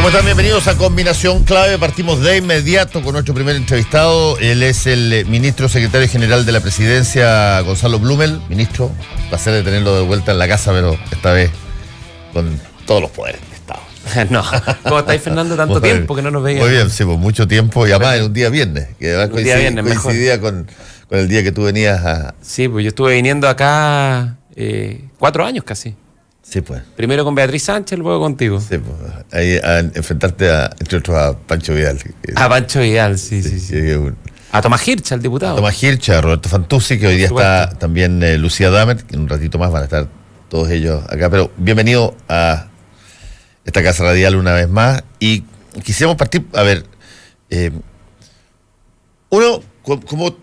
¿Cómo están? Bienvenidos a Combinación Clave. Partimos de inmediato con nuestro primer entrevistado. Él es el ministro secretario general de la Presidencia, Gonzalo Blumel. Ministro, placer de tenerlo de vuelta en la casa, pero esta vez con todos los poderes de Estado. No, ¿cómo estáis, Fernando? Tanto tiempo que no nos veíamos. Muy bien, sí, pues mucho tiempo, y además en un día viernes, que además coincidía con el día que tú venías a... Sí, pues yo estuve viniendo acá 4 años casi. Sí, pues. Primero con Beatriz Sánchez, luego contigo. Sí, pues. Ahí a enfrentarte, entre otros, a Pancho Vidal. A Pancho Vidal, sí. A Tomás Hirsch, al diputado. A Tomás Hirsch, a Roberto Fantuzzi, que hoy día está también Lucía Damer, que en un ratito más van a estar todos ellos acá. Pero bienvenido a esta casa radial una vez más. Y quisiéramos partir, a ver, uno, ¿cómo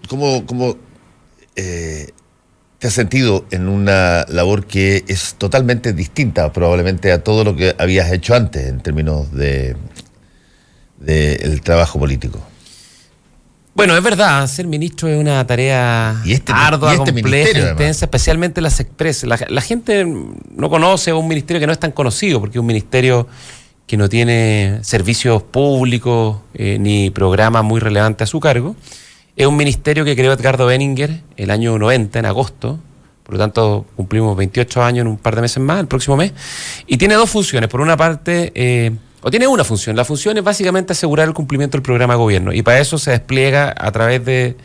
te has sentido en una labor que es totalmente distinta probablemente a todo lo que habías hecho antes en términos de el trabajo político? Bueno, es verdad, ser ministro es una tarea ardua, compleja, intensa, especialmente las expresas. La gente no conoce un ministerio que no es tan conocido, porque es un ministerio que no tiene servicios públicos ni programas muy relevantes a su cargo. Es un ministerio que creó Edgardo Benninger el año 90, en agosto. Por lo tanto, cumplimos 28 años en un par de meses más, el próximo mes. Y tiene dos funciones. Por una parte, o tiene una función. La función es básicamente asegurar el cumplimiento del programa de gobierno. Y para eso se despliega a través de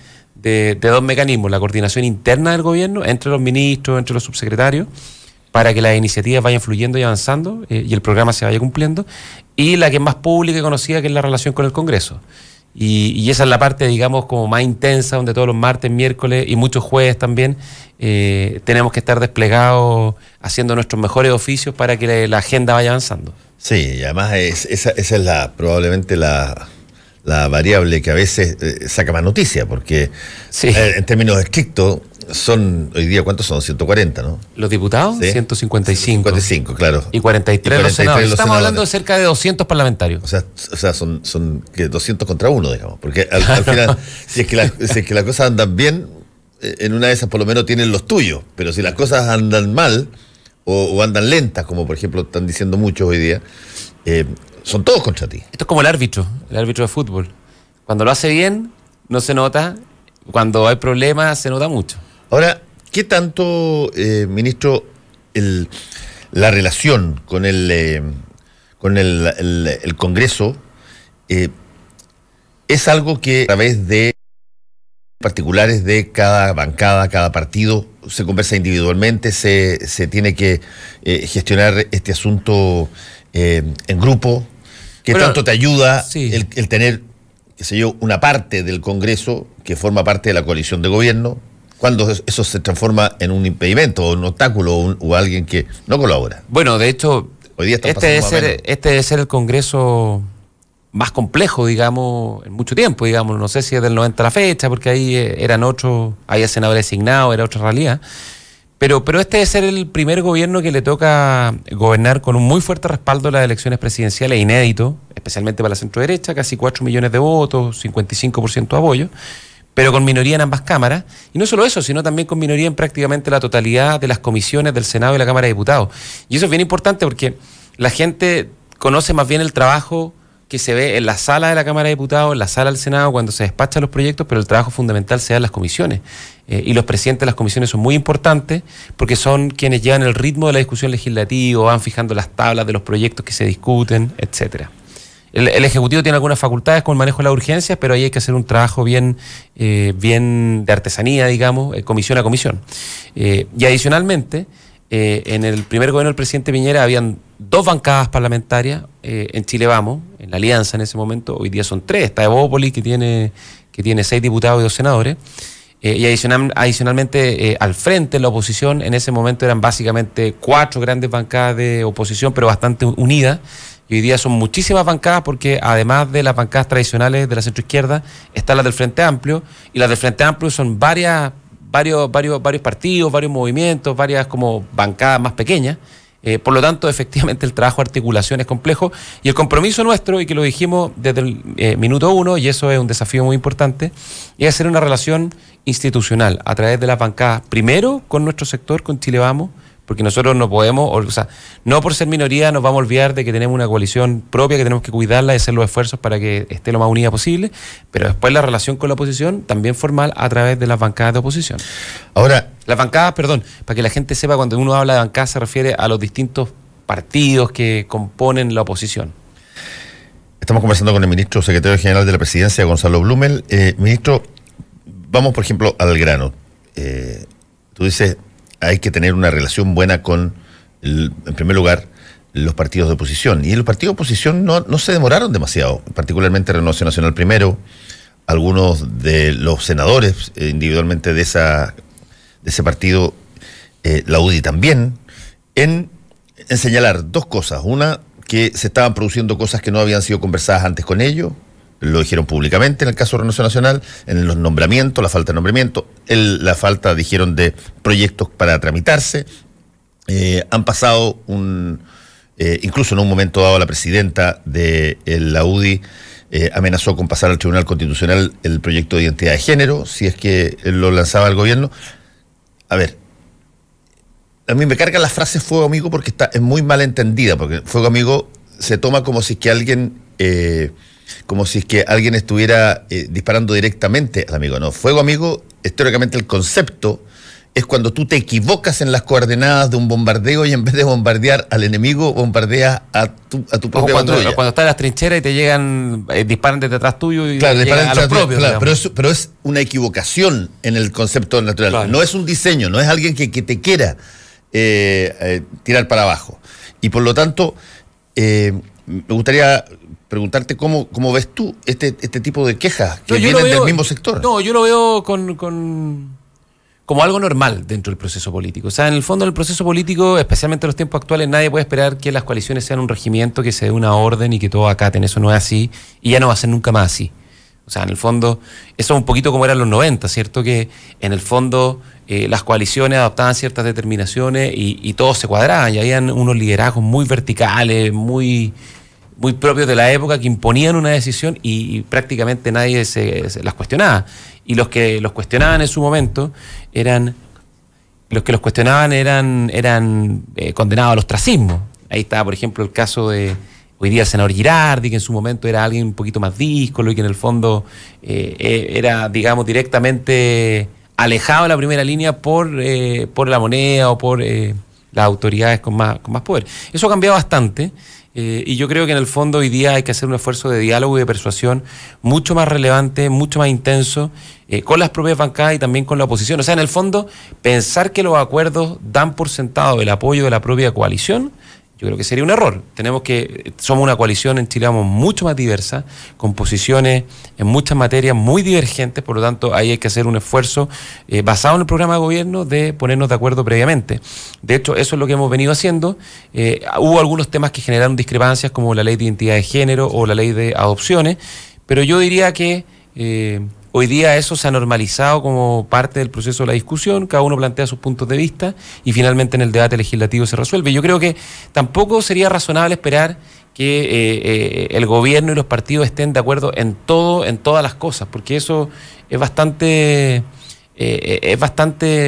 dos mecanismos. La coordinación interna del gobierno, entre los ministros, entre los subsecretarios, para que las iniciativas vayan fluyendo y avanzando y el programa se vaya cumpliendo. Y la que es más pública y conocida, que es la relación con el Congreso. Y esa es la parte, digamos, como más intensa, donde todos los martes, miércoles y muchos jueves también tenemos que estar desplegados haciendo nuestros mejores oficios para que la agenda vaya avanzando. Sí, y además esa es probablemente la variable que a veces saca más noticia, porque sí, en términos estrictos son, hoy día, ¿cuántos son? 140, ¿no? Los diputados, ¿sí? 155. 155, claro. Y 43 los senadores. Estamos hablando de cerca de 200 parlamentarios. O sea son que 200 contra 1, digamos. Porque al final, si es que las cosas andan bien, en una de esas por lo menos tienen los tuyos. Pero si las cosas andan mal, o andan lentas, como por ejemplo están diciendo muchos hoy día, son todos contra ti. Esto es como el árbitro de fútbol. Cuando lo hace bien, no se nota. Cuando hay problemas, se nota mucho. Ahora, ¿qué tanto, ministro, la relación con el Congreso es algo que a través de particulares de cada bancada, cada partido, se conversa individualmente, se tiene que gestionar este asunto en grupo? ¿Qué tanto te ayuda el tener, qué sé yo, una parte del Congreso que forma parte de la coalición de gobierno, cuando eso se transforma en un impedimento o un obstáculo o alguien que no colabora? Bueno, de hecho, hoy día este debe ser el Congreso más complejo, digamos, en mucho tiempo, digamos. No sé si es del 90 a la fecha, porque ahí eran otros, había senadores designados, era otra realidad. Pero este debe ser el primer gobierno que le toca gobernar con un muy fuerte respaldo de las elecciones presidenciales, inédito, especialmente para la centro-derecha, casi 4 millones de votos, 55% de apoyo, pero con minoría en ambas cámaras. Y no solo eso, sino también con minoría en prácticamente la totalidad de las comisiones del Senado y la Cámara de Diputados. Y eso es bien importante porque la gente conoce más bien el trabajo que se ve en la sala de la Cámara de Diputados, en la sala del Senado, cuando se despachan los proyectos, pero el trabajo fundamental se da en las comisiones. Y los presidentes de las comisiones son muy importantes porque son quienes llevan el ritmo de la discusión legislativa, van fijando las tablas de los proyectos que se discuten, etcétera. El Ejecutivo tiene algunas facultades con el manejo de las urgencias, pero ahí hay que hacer un trabajo bien de artesanía, digamos, comisión a comisión. Y adicionalmente, en el primer gobierno del presidente Piñera habían 2 bancadas parlamentarias en Chile Vamos, en la alianza en ese momento. Hoy día son 3. Está Evópolis, que tiene 6 diputados y 2 senadores. Y adicionalmente, al frente, en la oposición, en ese momento eran básicamente 4 grandes bancadas de oposición, pero bastante unidas. Y hoy día son muchísimas bancadas porque además de las bancadas tradicionales de la centroizquierda, están las del Frente Amplio, y las del Frente Amplio son varios partidos, varios movimientos, varias como bancadas más pequeñas. Por lo tanto, efectivamente, el trabajo de articulación es complejo, y el compromiso nuestro, y que lo dijimos desde el minuto 1, y eso es un desafío muy importante, es hacer una relación institucional a través de las bancadas, primero con nuestro sector, con Chile Vamos, porque nosotros no podemos, o sea, no por ser minoría nos vamos a olvidar de que tenemos una coalición propia, que tenemos que cuidarla y hacer los esfuerzos para que esté lo más unida posible, pero después la relación con la oposición también formal a través de las bancadas de oposición. Ahora, las bancadas, perdón, para que la gente sepa, cuando uno habla de bancadas se refiere a los distintos partidos que componen la oposición. Estamos conversando con el ministro secretario general de la Presidencia, Gonzalo Blumel. Ministro, vamos por ejemplo al grano. Tú dices, hay que tener una relación buena con, en primer lugar, los partidos de oposición. Y los partidos de oposición no se demoraron demasiado, particularmente Renovación Nacional primero, algunos de los senadores individualmente de ese partido, la UDI también, en señalar dos cosas. Una, que se estaban produciendo cosas que no habían sido conversadas antes con ellos, lo dijeron públicamente en el caso de Renovación Nacional, en los nombramientos, la falta de nombramiento, la falta, dijeron, de proyectos para tramitarse. Han pasado incluso en un momento dado la presidenta de la UDI amenazó con pasar al Tribunal Constitucional el proyecto de identidad de género, si es que lo lanzaba el gobierno. A ver, a mí me cargan las frases fuego amigo porque es muy mal entendida, porque fuego amigo se toma como si es que alguien estuviera disparando directamente al amigo. No, fuego amigo, históricamente el concepto es cuando tú te equivocas en las coordenadas de un bombardeo y en vez de bombardear al enemigo, bombardeas a tu propia patrulla. Cuando estás en las trincheras y te llegan, disparan desde atrás tuyo y claro, llegan a los propios. Claro, pero es una equivocación en el concepto natural. Claro. No es un diseño, no es alguien que te quiera tirar para abajo. Y por lo tanto, me gustaría preguntarte cómo ves tú este tipo de quejas que vienen del mismo sector. No, yo lo veo como algo normal dentro del proceso político. O sea, en el fondo del proceso político, especialmente en los tiempos actuales, nadie puede esperar que las coaliciones sean un regimiento, que se dé una orden y que todo acaten. Eso no es así y ya no va a ser nunca más así. O sea, en el fondo, eso es un poquito como eran los 90, ¿cierto? Que en el fondo las coaliciones adoptaban ciertas determinaciones y todos se cuadraban y habían unos liderazgos muy verticales, muy propios de la época, que imponían una decisión y prácticamente nadie se las cuestionaba. Y los que los cuestionaban en su momento eran condenados al ostracismo. Ahí está, por ejemplo, el caso de hoy día el senador Girardi, que en su momento era alguien un poquito más díscolo y que en el fondo era, digamos, directamente alejado de la primera línea por la moneda o por las autoridades con más poder. Eso ha cambiado bastante. Y yo creo que en el fondo hoy día hay que hacer un esfuerzo de diálogo y de persuasión mucho más relevante, mucho más intenso, con las propias bancadas y también con la oposición. O sea, en el fondo, pensar que los acuerdos dan por sentado el apoyo de la propia coalición, yo creo que sería un error. Somos una coalición en Chile mucho más diversa, con posiciones en muchas materias muy divergentes, por lo tanto ahí hay que hacer un esfuerzo basado en el programa de gobierno de ponernos de acuerdo previamente. De hecho, eso es lo que hemos venido haciendo. Hubo algunos temas que generaron discrepancias, como la ley de identidad de género o la ley de adopciones, pero yo diría que hoy día eso se ha normalizado como parte del proceso de la discusión, cada uno plantea sus puntos de vista y finalmente en el debate legislativo se resuelve. Yo creo que tampoco sería razonable esperar que el gobierno y los partidos estén de acuerdo en todas las cosas, porque eso es bastante,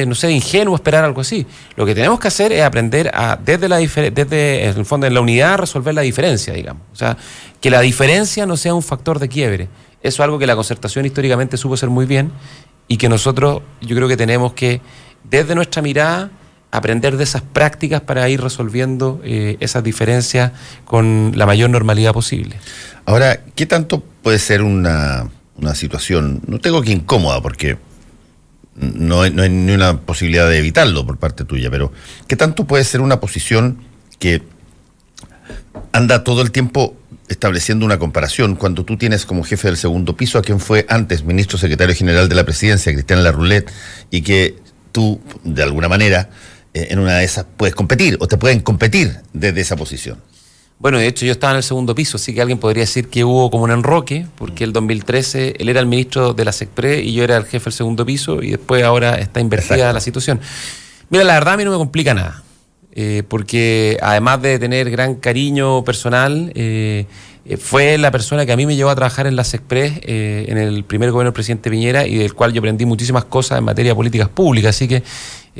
no sé, ingenuo esperar algo así. Lo que tenemos que hacer es aprender desde el fondo, en la unidad, resolver la diferencia, digamos. O sea, que la diferencia no sea un factor de quiebre. Eso es algo que la concertación históricamente supo hacer muy bien y que nosotros, yo creo que tenemos que, desde nuestra mirada, aprender de esas prácticas para ir resolviendo esas diferencias con la mayor normalidad posible. Ahora, ¿qué tanto puede ser una situación, no tengo que incómoda, porque no hay ni una posibilidad de evitarlo por parte tuya, pero ¿qué tanto puede ser una posición que anda todo el tiempo estableciendo una comparación cuando tú tienes como jefe del segundo piso a quien fue antes ministro secretario general de la Presidencia, Cristian Larroulet, y que tú, de alguna manera, en una de esas puedes competir o te pueden competir desde esa posición? Bueno, de hecho yo estaba en el segundo piso, así que alguien podría decir que hubo como un enroque, porque el 2013 él era el ministro de la SECPRE y yo era el jefe del segundo piso, y después ahora está invertida la situación. Mira, la verdad a mí no me complica nada. Porque además de tener gran cariño personal, fue la persona que a mí me llevó a trabajar en la SECPRES en el primer gobierno del presidente Piñera y del cual yo aprendí muchísimas cosas en materia de políticas públicas, así que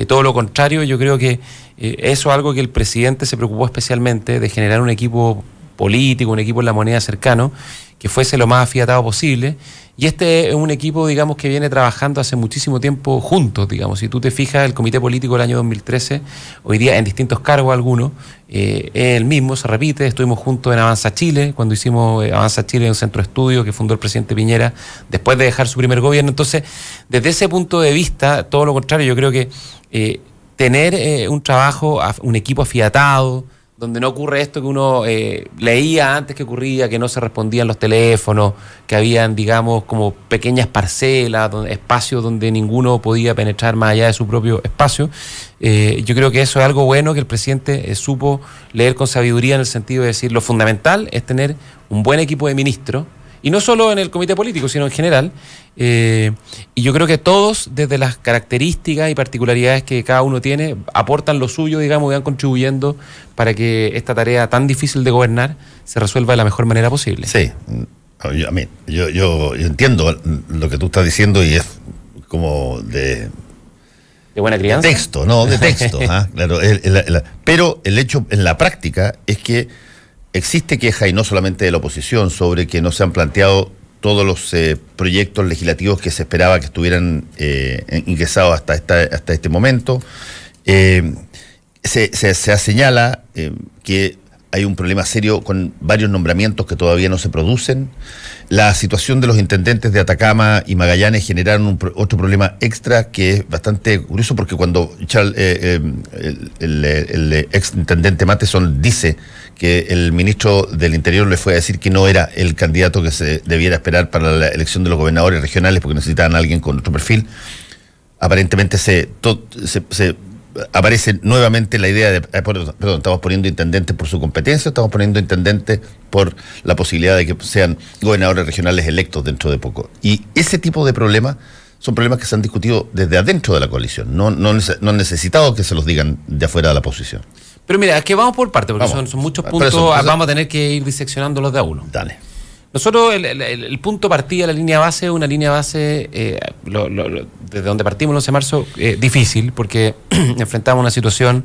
todo lo contrario, yo creo que eso es algo que el presidente se preocupó especialmente, de generar un equipo político, un equipo en la moneda cercano, que fuese lo más afiatado posible. Y este es un equipo, digamos, que viene trabajando hace muchísimo tiempo juntos, digamos. Si tú te fijas, el Comité Político del año 2013, hoy día en distintos cargos algunos, es el mismo, se repite. Estuvimos juntos en Avanza Chile, cuando hicimos Avanza Chile, un centro de estudio que fundó el presidente Piñera, después de dejar su primer gobierno. Entonces, desde ese punto de vista, todo lo contrario, yo creo que tener un trabajo, un equipo afiatado, donde no ocurre esto que uno leía antes que ocurría, que no se respondían los teléfonos, que habían, digamos, como pequeñas parcelas, espacios donde ninguno podía penetrar más allá de su propio espacio. Yo creo que eso es algo bueno que el presidente supo leer con sabiduría, en el sentido de decir, lo fundamental es tener un buen equipo de ministros, y no solo en el comité político, sino en general. Y yo creo que todos, desde las características y particularidades que cada uno tiene, aportan lo suyo, digamos, y van contribuyendo para que esta tarea tan difícil de gobernar se resuelva de la mejor manera posible. Sí, yo entiendo lo que tú estás diciendo, y es como de buena crianza. De texto, ¿no? De texto. Claro, pero el hecho en la práctica es que existe queja, y no solamente de la oposición, sobre que no se han planteado todos los proyectos legislativos que se esperaba que estuvieran ingresados hasta este momento. Se señala que hay un problema serio con varios nombramientos que todavía no se producen. La situación de los intendentes de Atacama y Magallanes generaron otro problema extra que es bastante curioso, porque cuando el ex intendente Matheson dice que el ministro del Interior le fue a decir que no era el candidato que se debiera esperar para la elección de los gobernadores regionales porque necesitaban a alguien con otro perfil, aparentemente aparece nuevamente la idea de, perdón, estamos poniendo intendentes por su competencia, estamos poniendo intendentes por la posibilidad de que sean gobernadores regionales electos dentro de poco. Y ese tipo de problemas son problemas que se han discutido desde adentro de la coalición, no han necesitado que se los digan de afuera de la oposición. Pero mira, es que vamos por parte, porque son muchos puntos, vamos a tener que ir diseccionándolos de a uno. Dale. Nosotros, el punto partida, la línea base, es una línea base, desde donde partimos el 11 de marzo, difícil, porque enfrentamos una situación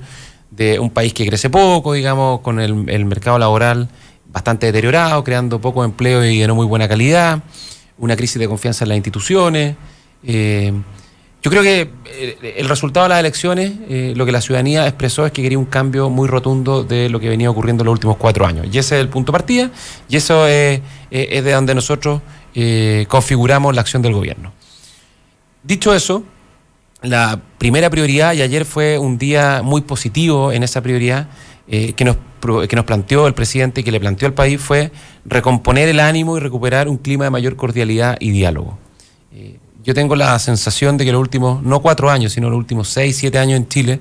de un país que crece poco, digamos, con el mercado laboral bastante deteriorado, creando poco empleo y de no muy buena calidad, una crisis de confianza en las instituciones. Yo creo que el resultado de las elecciones, lo que la ciudadanía expresó es que quería un cambio muy rotundo de lo que venía ocurriendo en los últimos 4 años. Y ese es el punto de partida, y eso es de donde nosotros configuramos la acción del gobierno. Dicho eso, la primera prioridad, y ayer fue un día muy positivo en esa prioridad, que nos planteó el presidente y que le planteó al país, fue recomponer el ánimo y recuperar un clima de mayor cordialidad y diálogo. Yo tengo la sensación de que los últimos, no 4 años, sino los últimos 6, 7 años en Chile,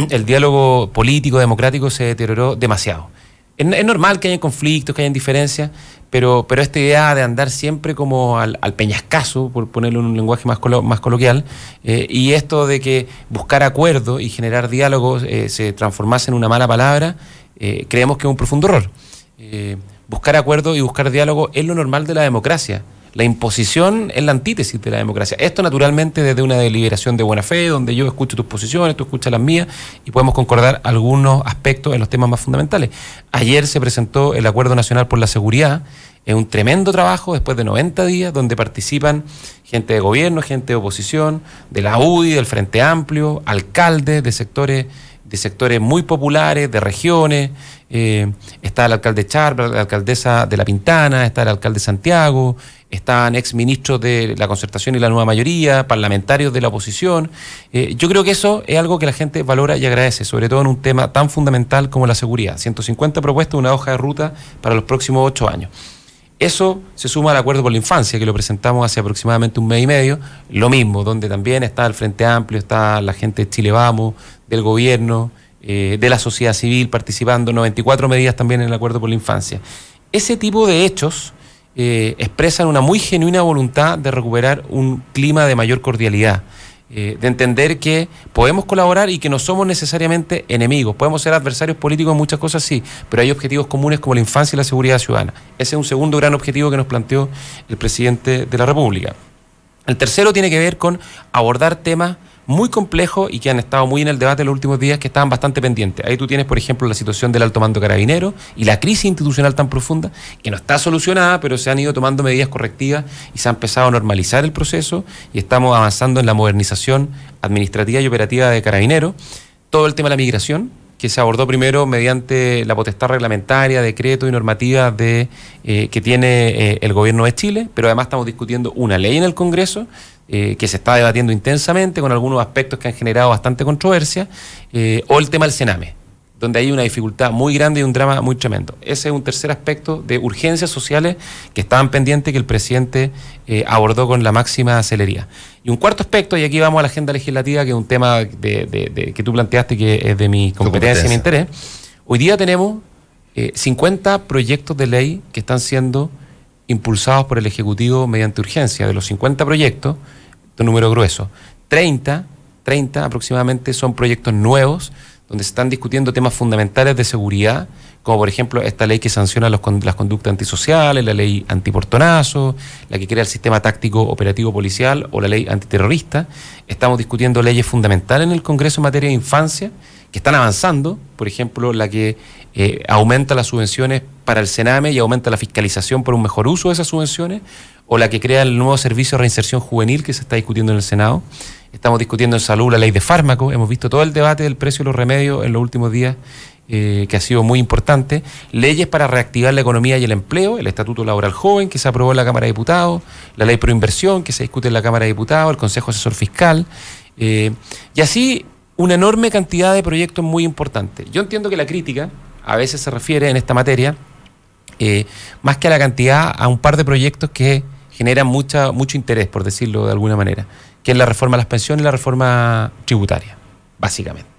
el diálogo político, democrático se deterioró demasiado. Es normal que haya conflictos, que haya diferencias, pero esta idea de andar siempre como al peñascazo, por ponerlo en un lenguaje más coloquial, y esto de que buscar acuerdo y generar diálogo se transformase en una mala palabra, creemos que es un profundo error. Buscar acuerdo y buscar diálogo es lo normal de la democracia. La imposición es la antítesis de la democracia. Esto naturalmente desde una deliberación de buena fe, donde yo escucho tus posiciones, tú escuchas las mías, y podemos concordar algunos aspectos en los temas más fundamentales. Ayer se presentó el Acuerdo Nacional por la Seguridad. Es un tremendo trabajo después de 90 días, donde participan gente de gobierno, gente de oposición, de la UDI, del Frente Amplio, alcaldes de sectores muy populares, de regiones. Está el alcalde Char, la alcaldesa de La Pintana, está el alcalde de Santiago, están exministros de la Concertación y la Nueva Mayoría, parlamentarios de la oposición. Yo creo que eso es algo que la gente valora y agradece, sobre todo en un tema tan fundamental como la seguridad. 150 propuestas, una hoja de ruta para los próximos 8 años. Eso se suma al Acuerdo por la Infancia, que lo presentamos hace aproximadamente 1 mes y medio, lo mismo, donde también está el Frente Amplio, está la gente de Chile Vamos, del gobierno, de la sociedad civil participando, 94 medidas también en el Acuerdo por la Infancia. Ese tipo de hechos expresan una muy genuina voluntad de recuperar un clima de mayor cordialidad, de entender que podemos colaborar y que no somos necesariamente enemigos. Podemos ser adversarios políticos en muchas cosas, sí, pero hay objetivos comunes como la infancia y la seguridad ciudadana. Ese es un segundo gran objetivo que nos planteó el presidente de la República. El tercero tiene que ver con abordar temas muy complejos y que han estado muy en el debate en los últimos días, que estaban bastante pendientes. Ahí tú tienes, por ejemplo, la situación del alto mando carabinero y la crisis institucional tan profunda, que no está solucionada, pero se han ido tomando medidas correctivas y se ha empezado a normalizar el proceso y estamos avanzando en la modernización administrativa y operativa de Carabineros. Todo el tema de la migración, que se abordó primero mediante la potestad reglamentaria, decreto y normativa que tiene el gobierno de Chile, pero además estamos discutiendo una ley en el Congreso que se está debatiendo intensamente con algunos aspectos que han generado bastante controversia, o el tema del Sename, donde hay una dificultad muy grande y un drama muy tremendo. Ese es un tercer aspecto de urgencias sociales que estaban pendientes, que el presidente abordó con la máxima celeridad. Y un cuarto aspecto, y aquí vamos a la agenda legislativa, que es un tema que tú planteaste, que es de mi competencia y mi interés. Hoy día tenemos 50 proyectos de ley que están siendo impulsados por el Ejecutivo mediante urgencia. De los 50 proyectos, de un número grueso, 30 aproximadamente son proyectos nuevos, donde se están discutiendo temas fundamentales de seguridad, como por ejemplo esta ley que sanciona las conductas antisociales, la ley antiportonazo, la que crea el sistema táctico operativo policial o la ley antiterrorista. Estamos discutiendo leyes fundamentales en el Congreso en materia de infancia, que están avanzando, por ejemplo, la que aumenta las subvenciones para el Sename y aumenta la fiscalización por un mejor uso de esas subvenciones, o la que crea el nuevo servicio de reinserción juvenil que se está discutiendo en el Senado. Estamos discutiendo en salud la ley de fármacos, hemos visto todo el debate del precio de los remedios en los últimos días, que ha sido muy importante. Leyes para reactivar la economía y el empleo, el Estatuto Laboral Joven que se aprobó en la Cámara de Diputados, la ley pro inversión que se discute en la Cámara de Diputados, el Consejo Asesor Fiscal, y así una enorme cantidad de proyectos muy importantes. Yo entiendo que la crítica a veces se refiere en esta materia, más que a la cantidad, a un par de proyectos que generan mucho interés, por decirlo de alguna manera, que es la reforma a las pensiones y la reforma tributaria, básicamente.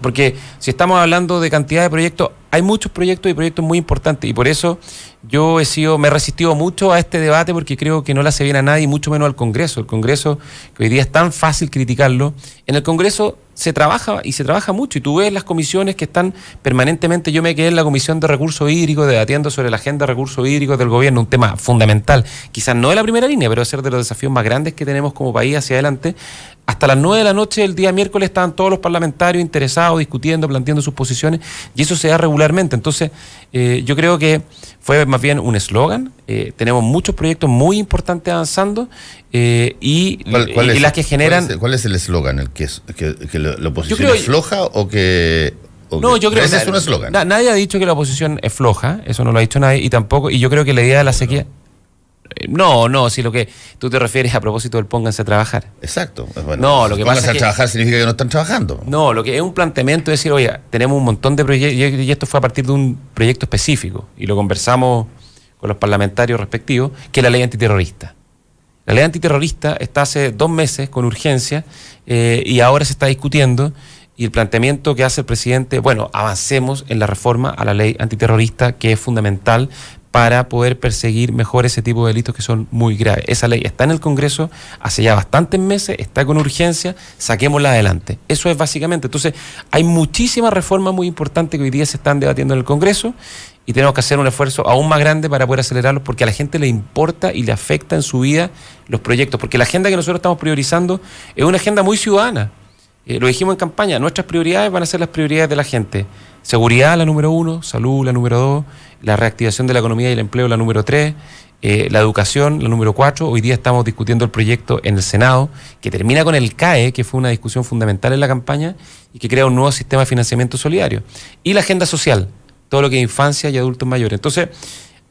Porque si estamos hablando de cantidad de proyectos, hay muchos proyectos y proyectos muy importantes, y por eso yo me he resistido mucho a este debate, porque creo que no le hace bien a nadie, mucho menos al Congreso. El Congreso, que hoy día es tan fácil criticarlo, en el Congreso se trabaja y se trabaja mucho, y tú ves las comisiones que están permanentemente. Yo me quedé en la Comisión de Recursos Hídricos debatiendo sobre la agenda de recursos hídricos del gobierno, un tema fundamental, quizás no de la primera línea, pero ser de los desafíos más grandes que tenemos como país hacia adelante. Hasta las 9 de la noche del día miércoles estaban todos los parlamentarios interesados, discutiendo, planteando sus posiciones, y eso se da regularmente. Entonces, yo creo que fue más bien un eslogan. Tenemos muchos proyectos muy importantes avanzando, y las que generan... ¿Cuál es el eslogan? ¿El que la oposición es floja o que...? No, yo creo que ese es un eslogan. Nadie ha dicho que la oposición es floja, eso no lo ha dicho nadie, y yo creo que la idea de la sequía... No, si lo que tú te refieres a propósito del pónganse a trabajar. Exacto. Bueno, no, lo que pasa es que trabajar significa que no están trabajando. No, lo que es un planteamiento es decir, oye, tenemos un montón de proyectos, y esto fue a partir de un proyecto específico, y lo conversamos con los parlamentarios respectivos, que es la ley antiterrorista. La ley antiterrorista está hace 2 meses con urgencia, y ahora se está discutiendo, y el planteamiento que hace el presidente, bueno, avancemos en la reforma a la ley antiterrorista, que es fundamental para poder perseguir mejor ese tipo de delitos que son muy graves. Esa ley está en el Congreso hace ya bastantes meses, está con urgencia, saquémosla adelante. Eso es básicamente. Entonces, hay muchísimas reformas muy importantes que hoy día se están debatiendo en el Congreso, y tenemos que hacer un esfuerzo aún más grande para poder acelerarlos, porque a la gente le importa y le afecta en su vida los proyectos, porque la agenda que nosotros estamos priorizando es una agenda muy ciudadana. Lo dijimos en campaña, nuestras prioridades van a ser las prioridades de la gente. Seguridad, la número 1, salud, la número 2, la reactivación de la economía y el empleo, la número 3, la educación, la número 4. Hoy día estamos discutiendo el proyecto en el Senado, que termina con el CAE, que fue una discusión fundamental en la campaña, y que crea un nuevo sistema de financiamiento solidario. Y la agenda social, todo lo que es infancia y adultos mayores. Entonces,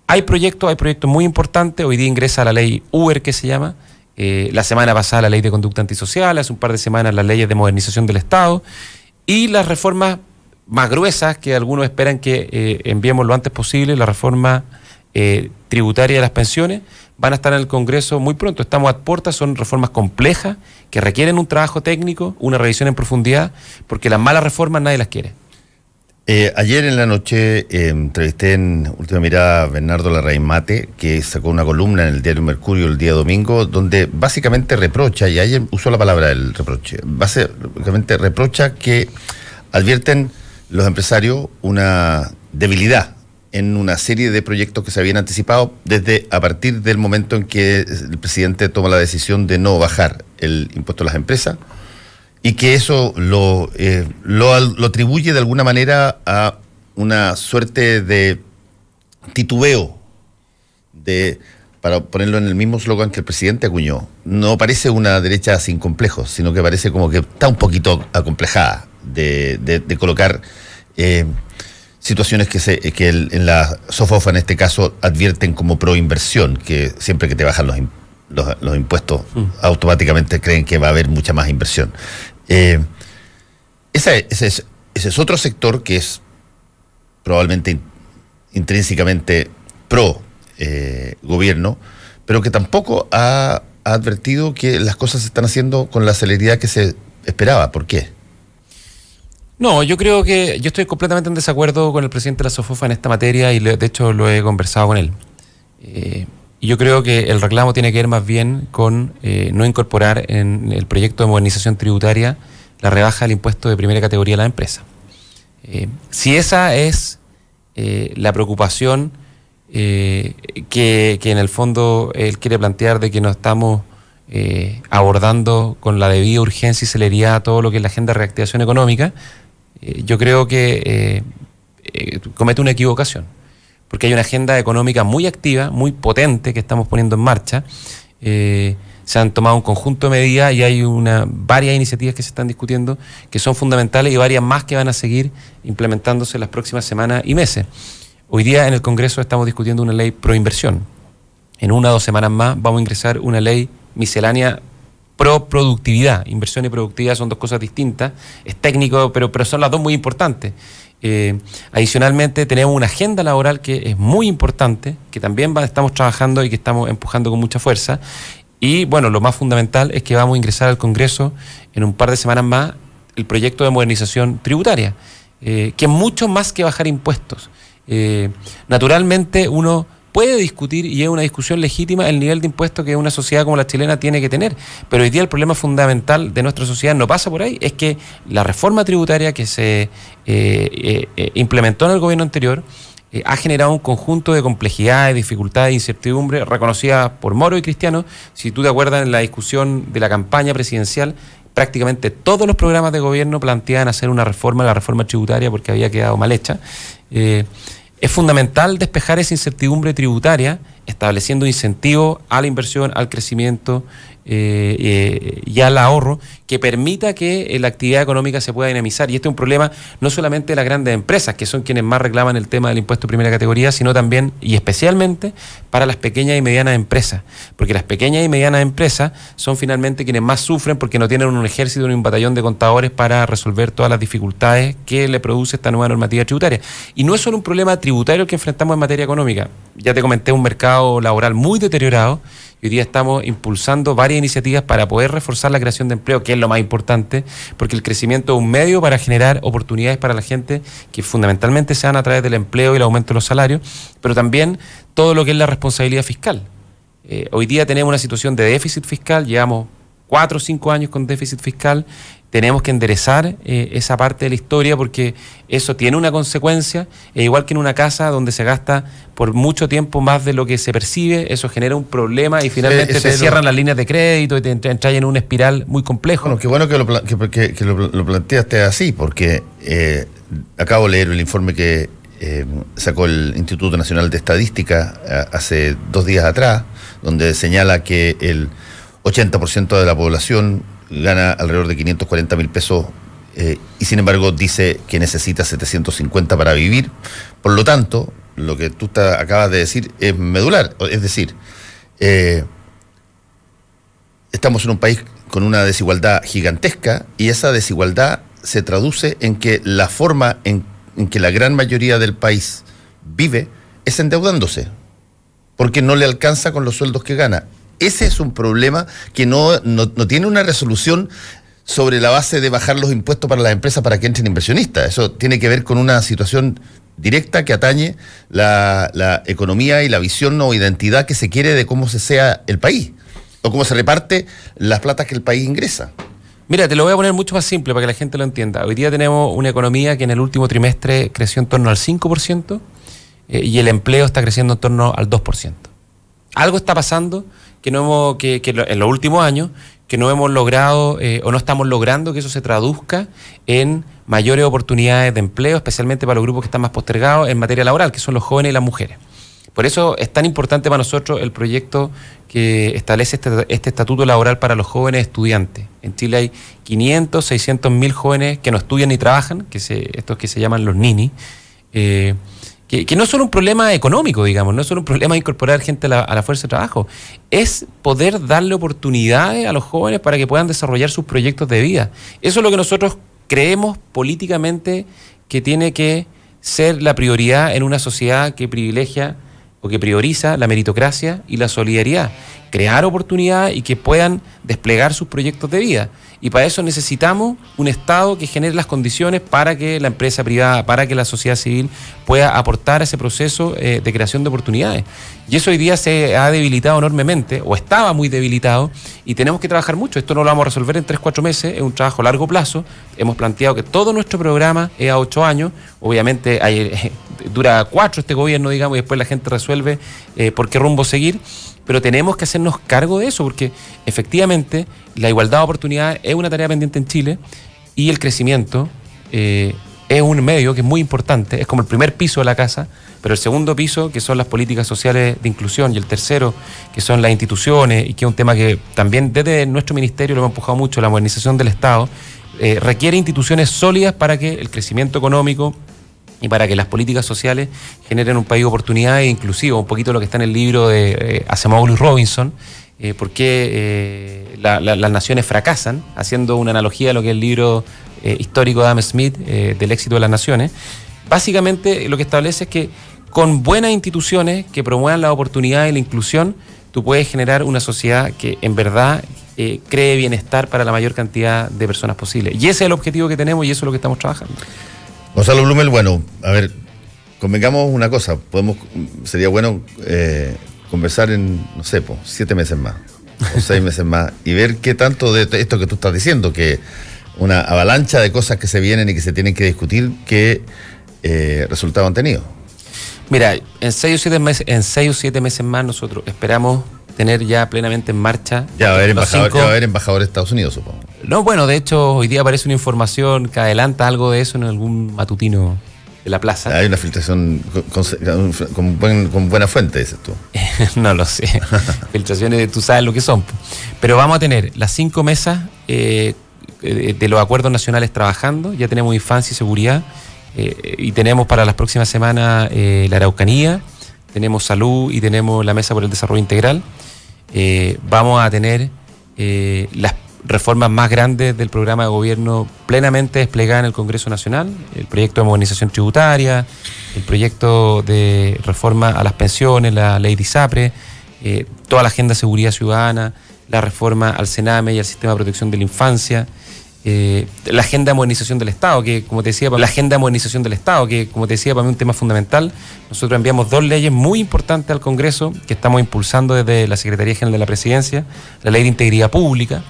hay proyectos muy importantes. Hoy día ingresa la ley Uber, que se llama. La semana pasada la ley de conducta antisocial, hace un par de semanas las leyes de modernización del Estado, y las reformas más gruesas que algunos esperan que enviemos lo antes posible, la reforma tributaria de las pensiones, van a estar en el Congreso muy pronto. Estamos a puertas, son reformas complejas que requieren un trabajo técnico, una revisión en profundidad, porque las malas reformas nadie las quiere. Ayer en la noche entrevisté en Última Mirada a Bernardo Larraín Mate, que sacó una columna en el diario Mercurio el día domingo, donde básicamente reprocha, y ayer usó la palabra el reproche, básicamente reprocha que advierten los empresarios una debilidad en una serie de proyectos que se habían anticipado a partir del momento en que el presidente toma la decisión de no bajar el impuesto a las empresas, y que eso lo atribuye de alguna manera a una suerte de titubeo, para ponerlo en el mismo slogan que el presidente acuñó. No parece una derecha sin complejos, sino que parece como que está un poquito acomplejada de colocar situaciones que en la SOFOFA, en este caso, advierten como pro-inversión, que siempre que te bajan los impuestos, automáticamente creen que va a haber mucha más inversión. Ese es otro sector que es probablemente intrínsecamente pro gobierno, pero que tampoco ha advertido que las cosas se están haciendo con la celeridad que se esperaba. ¿Por qué? No, yo creo que yo estoy completamente en desacuerdo con el presidente de la SOFOFA en esta materia y de hecho lo he conversado con él. Y yo creo que el reclamo tiene que ver más bien con no incorporar en el proyecto de modernización tributaria la rebaja del impuesto de primera categoría a la empresa. Si esa es la preocupación que en el fondo él quiere plantear de que no estamos abordando con la debida urgencia y celeridad todo lo que es la agenda de reactivación económica, yo creo que comete una equivocación, porque hay una agenda económica muy activa, muy potente que estamos poniendo en marcha. Se han tomado un conjunto de medidas y hay varias iniciativas que se están discutiendo que son fundamentales y varias más que van a seguir implementándose en las próximas semanas y meses. Hoy día en el Congreso estamos discutiendo una ley pro inversión. En 1 o 2 semanas más vamos a ingresar una ley miscelánea pro productividad. Inversión y productividad son dos cosas distintas. Es técnico, pero son las dos muy importantes. Adicionalmente tenemos una agenda laboral que es muy importante, que también estamos trabajando y que estamos empujando con mucha fuerza. Y bueno, lo más fundamental es que vamos a ingresar al Congreso en un par de semanas más el proyecto de modernización tributaria, que es mucho más que bajar impuestos. Naturalmente uno puede discutir, y es una discusión legítima, el nivel de impuestos que una sociedad como la chilena tiene que tener, pero hoy día el problema fundamental de nuestra sociedad no pasa por ahí, es que la reforma tributaria que se implementó en el gobierno anterior ha generado un conjunto de complejidades, dificultades e incertidumbres reconocidas por Moro y Cristiano. Si tú te acuerdas, en la discusión de la campaña presidencial, prácticamente todos los programas de gobierno planteaban hacer una reforma, la reforma tributaria, porque había quedado mal hecha. Es fundamental despejar esa incertidumbre tributaria, estableciendo incentivos a la inversión, al crecimiento y al ahorro, que permita que la actividad económica se pueda dinamizar. Y este es un problema no solamente de las grandes empresas, que son quienes más reclaman el tema del impuesto de primera categoría, sino también y especialmente para las pequeñas y medianas empresas, porque las pequeñas y medianas empresas son finalmente quienes más sufren porque no tienen un ejército ni un batallón de contadores para resolver todas las dificultades que le produce esta nueva normativa tributaria. Y no es solo un problema tributario que enfrentamos en materia económica. Ya te comenté, un mercado laboral muy deteriorado. Y hoy día estamos impulsando varias iniciativas para poder reforzar la creación de empleo, que es lo más importante, porque el crecimiento es un medio para generar oportunidades para la gente que fundamentalmente se dan a través del empleo y el aumento de los salarios, pero también todo lo que es la responsabilidad fiscal. Hoy día tenemos una situación de déficit fiscal, llevamos 4 o 5 años con déficit fiscal. Tenemos que enderezar esa parte de la historia, porque eso tiene una consecuencia, igual que en una casa donde se gasta por mucho tiempo más de lo que se percibe, eso genera un problema y finalmente te cierran las líneas de crédito y te entras en una espiral muy compleja. Bueno, qué bueno que lo planteaste así, porque acabo de leer el informe que sacó el Instituto Nacional de Estadística hace 2 días atrás, donde señala que el 80% de la población gana alrededor de 540.000 pesos y sin embargo dice que necesita 750 para vivir. Por lo tanto, lo que tú acabas de decir es medular. Es decir, estamos en un país con una desigualdad gigantesca y esa desigualdad se traduce en que la forma en que la gran mayoría del país vive es endeudándose, porque no le alcanza con los sueldos que gana. Ese es un problema que no tiene una resolución sobre la base de bajar los impuestos para las empresas para que entren inversionistas. Eso tiene que ver con una situación directa que atañe la economía y la visión o identidad que se quiere de cómo se sea el país, o cómo se reparte las platas que el país ingresa. Mira, te lo voy a poner mucho más simple para que la gente lo entienda. Hoy día tenemos una economía que en el último trimestre creció en torno al 5% y el empleo está creciendo en torno al 2%. Algo está pasando que en los últimos años que no hemos logrado o no estamos logrando que eso se traduzca en mayores oportunidades de empleo, especialmente para los grupos que están más postergados en materia laboral, que son los jóvenes y las mujeres. Por eso es tan importante para nosotros el proyecto que establece este estatuto laboral para los jóvenes estudiantes. En Chile hay 500, 600 mil jóvenes que no estudian ni trabajan, estos que se llaman los ninis, que no son un problema económico, digamos, no son un problema de incorporar gente a la fuerza de trabajo, es poder darle oportunidades a los jóvenes para que puedan desarrollar sus proyectos de vida. Eso es lo que nosotros creemos políticamente que tiene que ser la prioridad en una sociedad que privilegia o que prioriza la meritocracia y la solidaridad, crear oportunidades y que puedan desplegar sus proyectos de vida. Y para eso necesitamos un Estado que genere las condiciones para que la empresa privada, para que la sociedad civil pueda aportar a ese proceso de creación de oportunidades. Y eso hoy día se ha debilitado enormemente, o estaba muy debilitado, y tenemos que trabajar mucho. Esto no lo vamos a resolver en 3-4 meses, es un trabajo a largo plazo. Hemos planteado que todo nuestro programa es a 8 años, obviamente dura 4 este gobierno, digamos, y después la gente resuelve por qué rumbo seguir. Pero tenemos que hacernos cargo de eso, porque efectivamente la igualdad de oportunidades es una tarea pendiente en Chile y el crecimiento es un medio que es muy importante, es como el primer piso de la casa, pero el segundo piso, que son las políticas sociales de inclusión, y el tercero, que son las instituciones, y que es un tema que también desde nuestro ministerio lo hemos empujado mucho, la modernización del Estado, requiere instituciones sólidas para que el crecimiento económico y para que las políticas sociales generen un país de oportunidades inclusivo, un poquito lo que está en el libro de Acemoglu y Robinson, por qué las naciones fracasan, haciendo una analogía a lo que es el libro histórico de Adam Smith, del éxito de las naciones. Básicamente lo que establece es que con buenas instituciones que promuevan la oportunidad y la inclusión, tú puedes generar una sociedad que en verdad cree bienestar para la mayor cantidad de personas posible. Y ese es el objetivo que tenemos y eso es lo que estamos trabajando. Gonzalo Blumel, bueno, a ver, convengamos una cosa, sería bueno conversar en, no sé, 7 meses más, o 6 meses más, y ver qué tanto de esto que tú estás diciendo, que una avalancha de cosas que se vienen y que se tienen que discutir, qué resultado han tenido. Mira, en 6 o 7 meses más nosotros esperamos tener ya plenamente en marcha. Ya va a haber embajador de Estados Unidos, supongo. No, bueno, de hecho, hoy día aparece una información que adelanta algo de eso en algún matutino de la plaza. Hay una filtración con buena fuente, dices tú. No lo sé. Filtraciones, tú sabes lo que son. Pero vamos a tener las 5 mesas de los acuerdos nacionales trabajando. Ya tenemos infancia y seguridad. Y tenemos para las próximas semanas la Araucanía, tenemos salud y tenemos la mesa por el desarrollo integral. Vamos a tener las reformas más grandes del programa de gobierno plenamente desplegadas en el Congreso Nacional, el proyecto de modernización tributaria, el proyecto de reforma a las pensiones, la ley de ISAPRE, toda la agenda de seguridad ciudadana, la reforma al Sename y al sistema de protección de la infancia, la agenda de modernización del Estado, que como te decía, para mí es un tema fundamental. Nosotros enviamos 2 leyes muy importantes al Congreso que estamos impulsando desde la Secretaría General de la Presidencia: la Ley de Integridad Pública,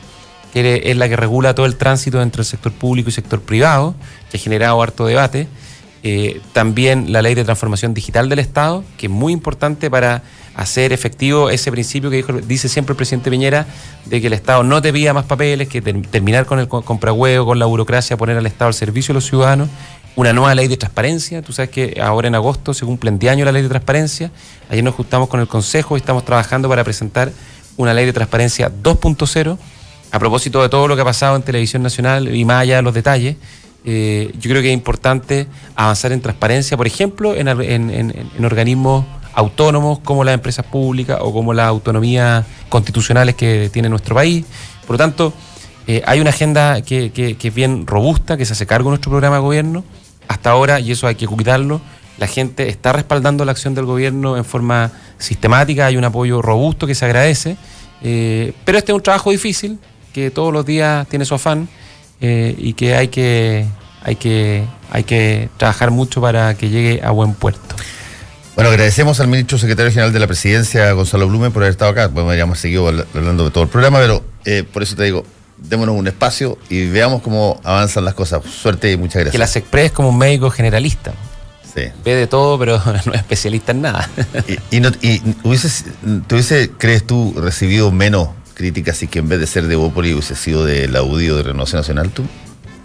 que es la que regula todo el tránsito entre el sector público y sector privado, que ha generado harto debate. También la Ley de Transformación Digital del Estado, que es muy importante para hacer efectivo ese principio que dice siempre el presidente Piñera, de que el Estado no te pida más papeles, que terminar con el comprahuevo, con la burocracia, poner al Estado al servicio de los ciudadanos. Una nueva ley de transparencia. Tú sabes que ahora en agosto se cumplen 10 años la ley de transparencia. Ayer nos juntamos con el Consejo y estamos trabajando para presentar una ley de transparencia 2.0, a propósito de todo lo que ha pasado en Televisión Nacional y más allá de los detalles. Yo creo que es importante avanzar en transparencia, por ejemplo, en organismos autónomos como las empresas públicas o como las autonomías constitucionales que tiene nuestro país. Por lo tanto, hay una agenda que es bien robusta, que se hace cargo de nuestro programa de gobierno. Hasta ahora, y eso hay que cuidarlo, la gente está respaldando la acción del gobierno en forma sistemática, hay un apoyo robusto que se agradece, pero este es un trabajo difícil, que todos los días tiene su afán, y que hay que trabajar mucho para que llegue a buen puerto. Bueno, agradecemos al ministro secretario general de la Presidencia, Gonzalo Blumel, por haber estado acá. Bueno, ya hemos seguido hablando de todo el programa, pero por eso te digo, démonos un espacio y veamos cómo avanzan las cosas. Suerte y muchas gracias. Que la SECPRE es como un médico generalista. Sí. Ve de todo, pero no es especialista en nada. ¿Crees tú, recibido menos críticas si que en vez de ser de Bópoli hubiese sido de la UDI o de Renovación Nacional tú?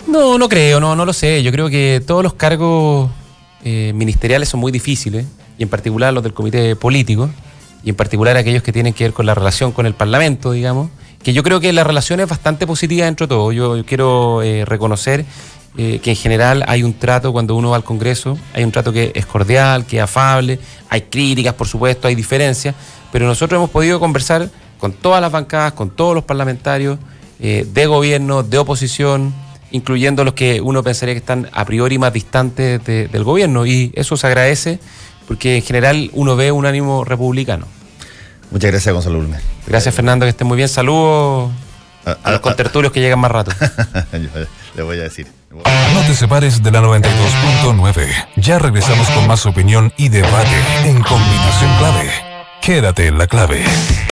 No creo, no lo sé. Yo creo que todos los cargos ministeriales son muy difíciles, y en particular los del comité político, y en particular aquellos que tienen que ver con la relación con el Parlamento, digamos, que yo creo que la relación es bastante positiva dentro de todo. Yo quiero reconocer que en general hay un trato cuando uno va al Congreso, hay un trato que es cordial, que es afable, hay críticas, por supuesto, hay diferencias, pero nosotros hemos podido conversar con todas las bancadas, con todos los parlamentarios de gobierno, de oposición, incluyendo los que uno pensaría que están a priori más distantes del gobierno, y eso se agradece porque en general uno ve un ánimo republicano. Muchas gracias, Gonzalo Blumel. Gracias, Fernando, que estén muy bien. Saludos a los contertulios que llegan más rato. Le voy a decir. No te separes de la 92.9. Ya regresamos con más opinión y debate en Combinación Clave. Quédate en la clave.